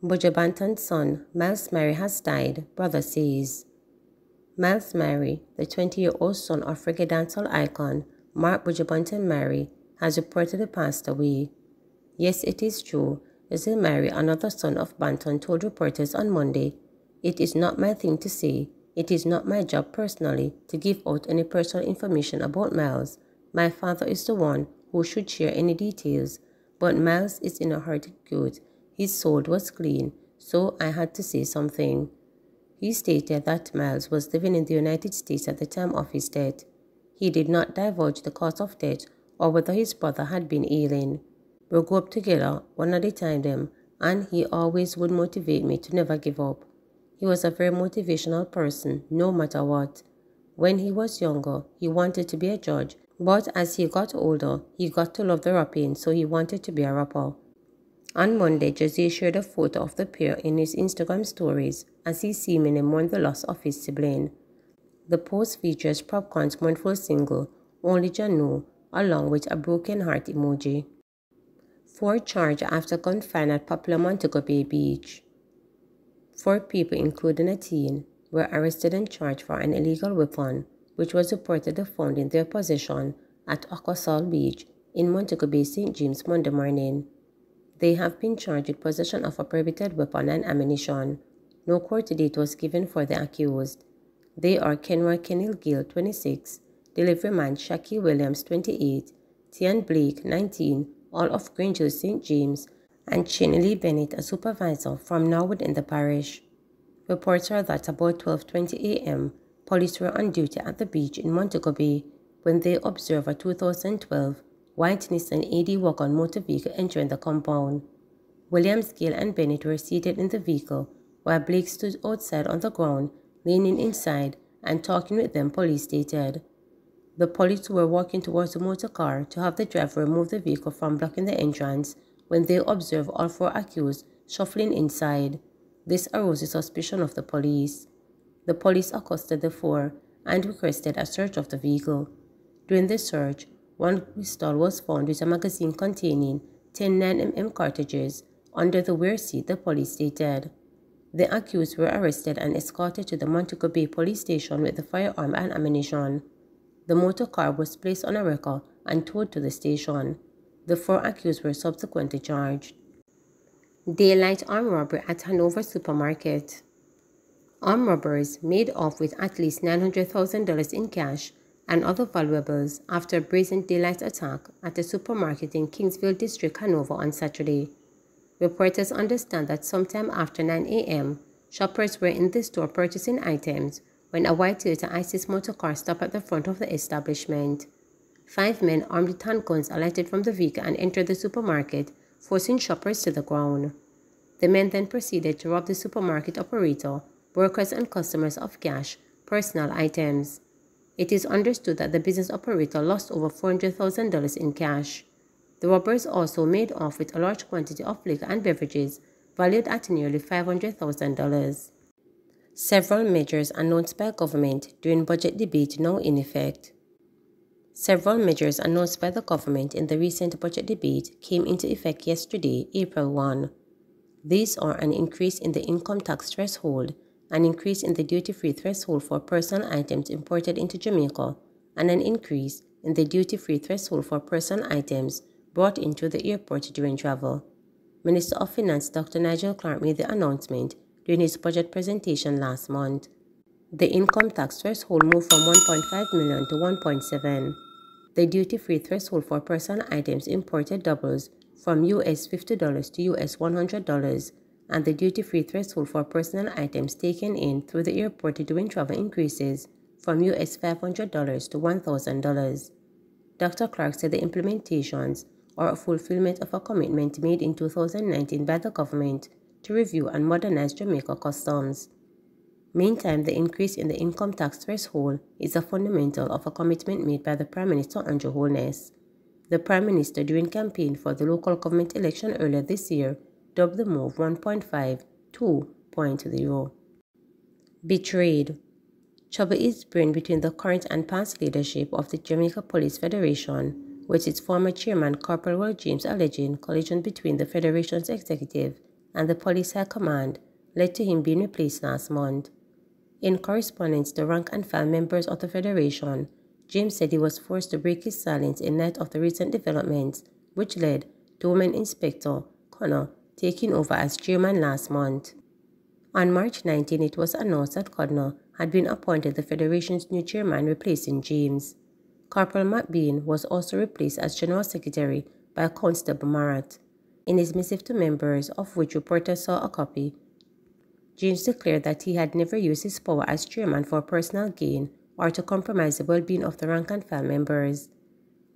Buju Bantons' son, Miles Mary, has died, brother says. Miles Mary, the 20-year-old son of reggae dancehall icon Mark Buju Banton Mary, has reportedly passed away. Yes, it is true. Ezil Mary, another son of Banton, told reporters on Monday, "It is not my thing to say. It is not my job personally to give out any personal information about Miles. My father is the one who should share any details. But Miles is in a hearty good. His soul was clean, so I had to say something." He stated that Miles was living in the United States at the time of his death. He did not divulge the cause of death or whether his brother had been ailing. "We grew up together, one at a time them, and he always would motivate me to never give up. He was a very motivational person, no matter what. When he was younger, he wanted to be a judge, but as he got older, he got to love the rapping, so he wanted to be a rapper." On Monday, Jose shared a photo of the pair in his Instagram stories as he seemingly mourned the loss of his sibling. The post features Popcorn's mournful single, Only Jah Know, along with a broken heart emoji. 4 charged after confined at popular Montego Bay Beach. 4 people, including a teen, were arrested and charged for an illegal weapon, which was reportedly found in their possession at Aquasol Beach in Montego Bay, St. James, Monday morning. They have been charged with possession of a prohibited weapon and ammunition. No court date was given for the accused. They are Kenroy Kenil Gill, 26, delivery man Shaquille Williams, 28, Tian Blake, 19, all of Grangeville, St. James, and Chinley Bennett, a supervisor from Norwood in the parish. Reports are that about 12:20 a.m., police were on duty at the beach in Montego Bay when they observed a 2012 white Nissan AD wagon motor vehicle entering the compound. Williams, Gill, and Bennett were seated in the vehicle, while Blake stood outside on the ground, leaning inside and talking with them, police stated. The police were walking towards the motor car to have the driver remove the vehicle from blocking the entrance when they observed all 4 accused shuffling inside. This arose the suspicion of the police. The police accosted the 4 and requested a search of the vehicle. During the search, 1 pistol was found with a magazine containing 10 9mm cartridges under the rear seat, the police stated. The accused were arrested and escorted to the Montego Bay police station with the firearm and ammunition. The motor car was placed on a wrecker and towed to the station. The 4 accused were subsequently charged. Daylight armed robbery at Hanover supermarket. Armed robbers made off with at least $900,000 in cash and other valuables after a brazen daylight attack at a supermarket in Kingsville District, Hanover on Saturday. Reporters understand that sometime after 9 a.m., shoppers were in the store purchasing items when a white Toyota Isis motor car stopped at the front of the establishment. 5 men armed with handguns alighted from the vehicle and entered the supermarket, forcing shoppers to the ground. The men then proceeded to rob the supermarket operator, workers and customers of cash, personal items. It is understood that the business operator lost over $400,000 in cash. The robbers also made off with a large quantity of liquor and beverages valued at nearly $500,000. Several measures announced by government during budget debate now in effect. Several measures announced by the government in the recent budget debate came into effect yesterday, April 1. These are an increase in the income tax threshold, an increase in the duty-free threshold for personal items imported into Jamaica, and an increase in the duty-free threshold for personal items brought into the airport during travel. Minister of Finance Dr. Nigel Clark made the announcement during his budget presentation last month. The income tax threshold moved from 1.5 million to 1.7. The duty-free threshold for personal items imported doubles from US $50 to US $100, and the duty-free threshold for personal items taken in through the airport during travel increases from US $500 to $1,000. Dr. Clark said the implementations are a fulfillment of a commitment made in 2019 by the government to review and modernize Jamaica customs. Meantime, the increase in the income tax threshold is a fundamental of a commitment made by the Prime Minister Andrew Holness. The Prime Minister, during campaign for the local government election earlier this year, dubbed the move 1.5 2.0. Betrayed. Trouble is brewing between the current and past leadership of the Jamaica Police Federation, with its former chairman Corporal Will James alleging collision between the Federation's executive and the police high command led to him being replaced last month. In correspondence to rank-and-file members of the Federation, James said he was forced to break his silence in light of the recent developments, which led to Women Inspector Connor taking over as chairman last month. On March 19, it was announced that Connor had been appointed the Federation's new chairman, replacing James. Corporal McBean was also replaced as General Secretary by Constable Marat. In his missive to members, of which reporters saw a copy, James declared that he had never used his power as chairman for personal gain or to compromise the well-being of the rank-and-file members.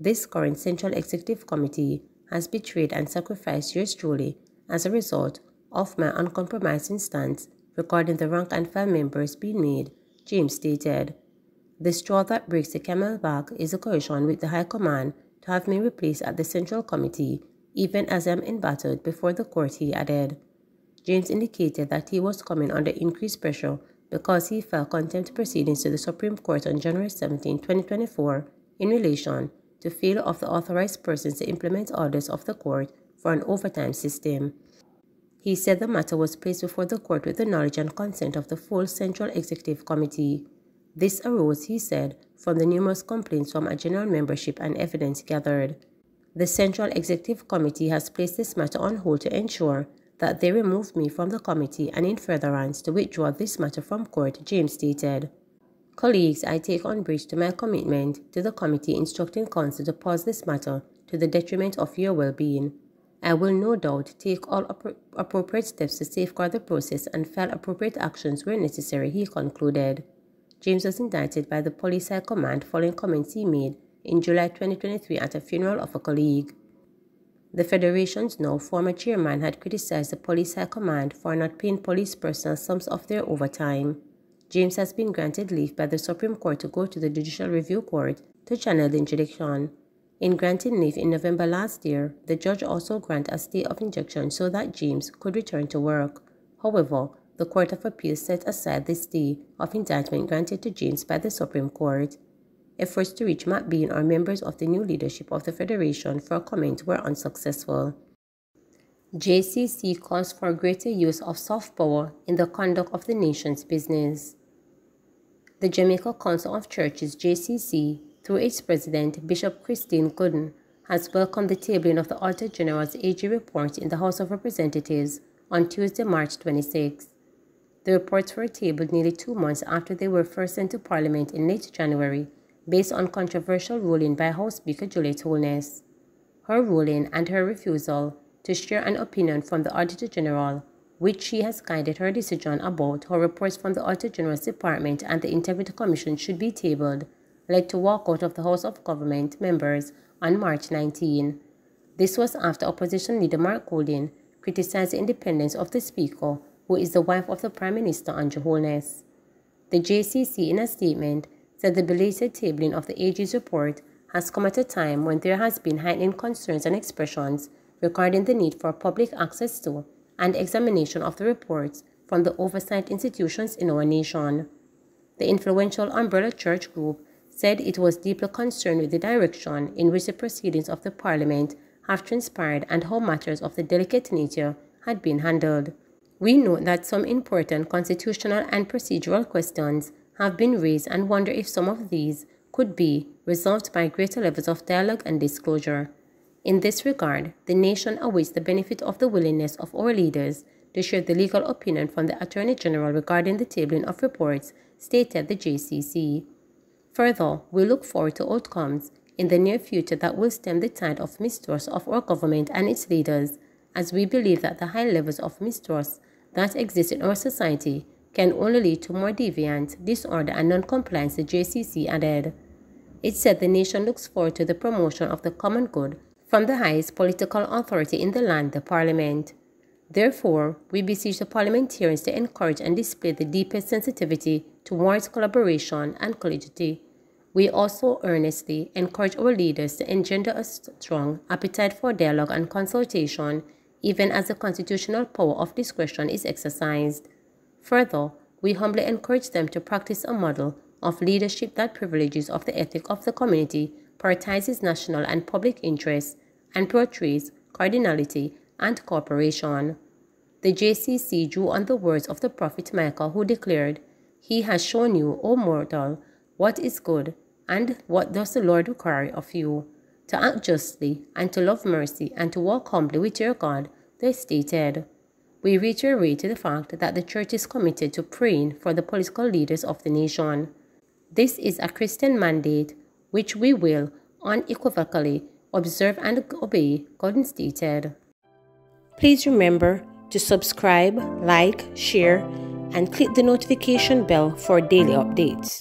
This current Central Executive Committee has betrayed and sacrificed yours truly as a result of my uncompromising stance regarding the rank-and-file members being made, James stated. The straw that breaks the camel's back is a coalition with the High Command to have me replaced at the Central Committee, even as I am embattled before the court, he added. James indicated that he was coming under increased pressure because he filed contempt proceedings to the Supreme Court on January 17, 2024, in relation to failure of the authorized persons to implement orders of the court for an overtime system. He said the matter was placed before the court with the knowledge and consent of the full Central Executive Committee. This arose, he said, from the numerous complaints from a general membership and evidence gathered. The Central Executive Committee has placed this matter on hold to ensure that they remove me from the committee and in furtherance to withdraw this matter from court, James stated. Colleagues, I take umbrage to my commitment to the committee instructing counsel to pause this matter to the detriment of your well-being. I will no doubt take all appropriate steps to safeguard the process and file appropriate actions where necessary, he concluded. James was indicted by the Police High Command following comments he made in July 2023 at a funeral of a colleague. The Federation's now former chairman had criticized the Police High Command for not paying police personnel sums of their overtime. James has been granted leave by the Supreme Court to go to the Judicial Review Court to channel the injunction. In granting leave in November last year, the judge also granted a stay of injunction so that James could return to work. However, the Court of Appeal set aside the stay of indictment granted to James by the Supreme Court. Efforts to reach McBean or members of the new leadership of the Federation for comment were unsuccessful. JCC calls for greater use of soft power in the conduct of the nation's business. The Jamaica Council of Churches, JCC, through its president, Bishop Christine Gooden, has welcomed the tabling of the Auditor General's AG report in the House of Representatives on Tuesday, March 26. The reports were tabled nearly 2 months after they were first sent to Parliament in late January, based on controversial ruling by House Speaker Juliet Holness. Her ruling and her refusal to share an opinion from the Auditor General, which she has guided her decision about how reports from the Auditor General's Department and the Integrity Commission should be tabled, led to walkout of the House of Government members on March 19. This was after Opposition Leader Mark Golding criticized the independence of the Speaker, who is the wife of the Prime Minister Andrew Holness. The JCC, in a statement, said the belated tabling of the AG's report has come at a time when there has been heightened concerns and expressions regarding the need for public access to and examination of the reports from the oversight institutions in our nation. The influential Umbrella Church Group said it was deeply concerned with the direction in which the proceedings of the Parliament have transpired and how matters of the delicate nature had been handled. We note that some important constitutional and procedural questions have been raised and wonder if some of these could be resolved by greater levels of dialogue and disclosure. In this regard, the nation awaits the benefit of the willingness of our leaders to share the legal opinion from the Attorney General regarding the tabling of reports, stated the JCC. Further, we look forward to outcomes in the near future that will stem the tide of mistrust of our government and its leaders, as we believe that the high levels of mistrust that exist in our society can only lead to more deviance, disorder, and non-compliance, the JCC added. It said the nation looks forward to the promotion of the common good from the highest political authority in the land, the Parliament. Therefore, we beseech the parliamentarians to encourage and display the deepest sensitivity towards collaboration and collegiality. We also earnestly encourage our leaders to engender a strong appetite for dialogue and consultation, even as the constitutional power of discretion is exercised. Further, we humbly encourage them to practice a model of leadership that privileges of the ethic of the community, prioritizes national and public interests, and portrays cardinality and cooperation. The JCC drew on the words of the prophet Micah, who declared, "He has shown you, O mortal, what is good, and what does the Lord require of you, to act justly, and to love mercy, and to walk humbly with your God," they stated. We reiterate the fact that the Church is committed to praying for the political leaders of the nation. This is a Christian mandate which we will unequivocally observe and obey, Gordon stated. Please remember to subscribe, like, share, and click the notification bell for daily updates.